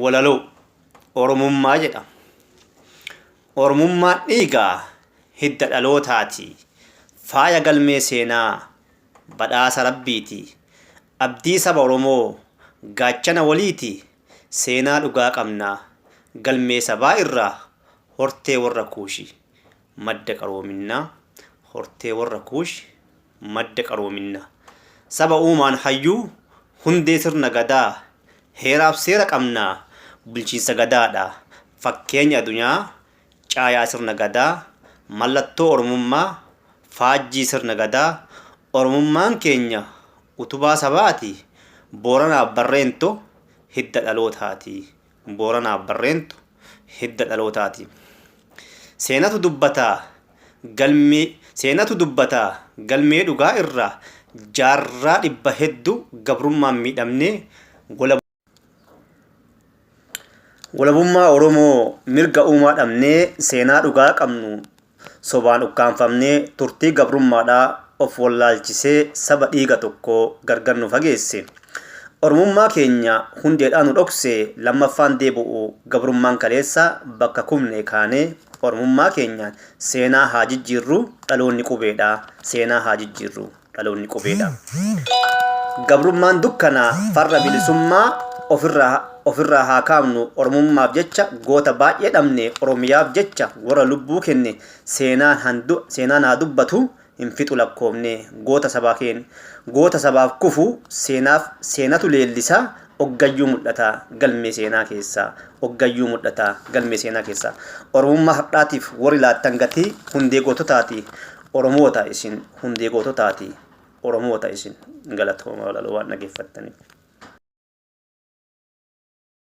walaloo Oromummaa jedha. Oromummaan dhiigaa hidda dhalootaati. Faaya galmee seenaa badhaasa rabbiiti. Abdii saba Oromoo gaachana waliiti. Seenaa dhugaa qabnaa galmee sabaa irraa hortee warra kuushi madda qaroominaa. Hortee warra kuushi madda qaroominaa. Saba uumaan hayyuu hundee sirna gadaa. Heeraaf seera qabnaa bulchiinsa gadaadha. Fakkeenya addunyaa caayaa sirna gadaa. Mallattoo Oromummaa faajjii sirna gadaa. Oromummaan keenya utubaa sabaati. Booranaaf barreento hidda dhalootaati. Booranaaf barreento hidda dhalootaati. Seenatu dubbataa galmee dhugaa irraa jaarraa dhibba hedduu gabrummaan miidhamnee walabummaa Oromoo mirga uumaa dhabnee seenaa dhugaa qabnu sobaan ukkaanfamnee turtii gabrummaadhaa of wallaalchisee saba dhiiga tokko gargar nu fageesse. Oromummaa keenya hundeedhaan nu dhokse lammaffaan deebi'u gabrummaan kaleessa bakka kumne kaanee Oromummaa keenya seenaa haa jijjiirru dhaloonni qubeedha. Seenaa haa jijjiirru dhaloonni qubeedha. Gabrummaan dukkanaa farra bilisummaa ofirraa haa kaamnu. Oromummaaf jecha goota baay'ee dhabne. Oromiyaaf jecha warra lubbuu kenne seenaan haa dubbatu hin fixu lakkoofne. Goota sabaaf kufu seenatu leellisaa oggayyuu mul'ata galmee seenaa keessaa. Oggayyuu mul'ata galmee seenaa keessaa. Oromummaa har'aatiif warri laattan gatii hundee goototaati. Oromoota isin hundee goototaati. Oromoota isin galatooma walaloo waan dhageeffattaniif.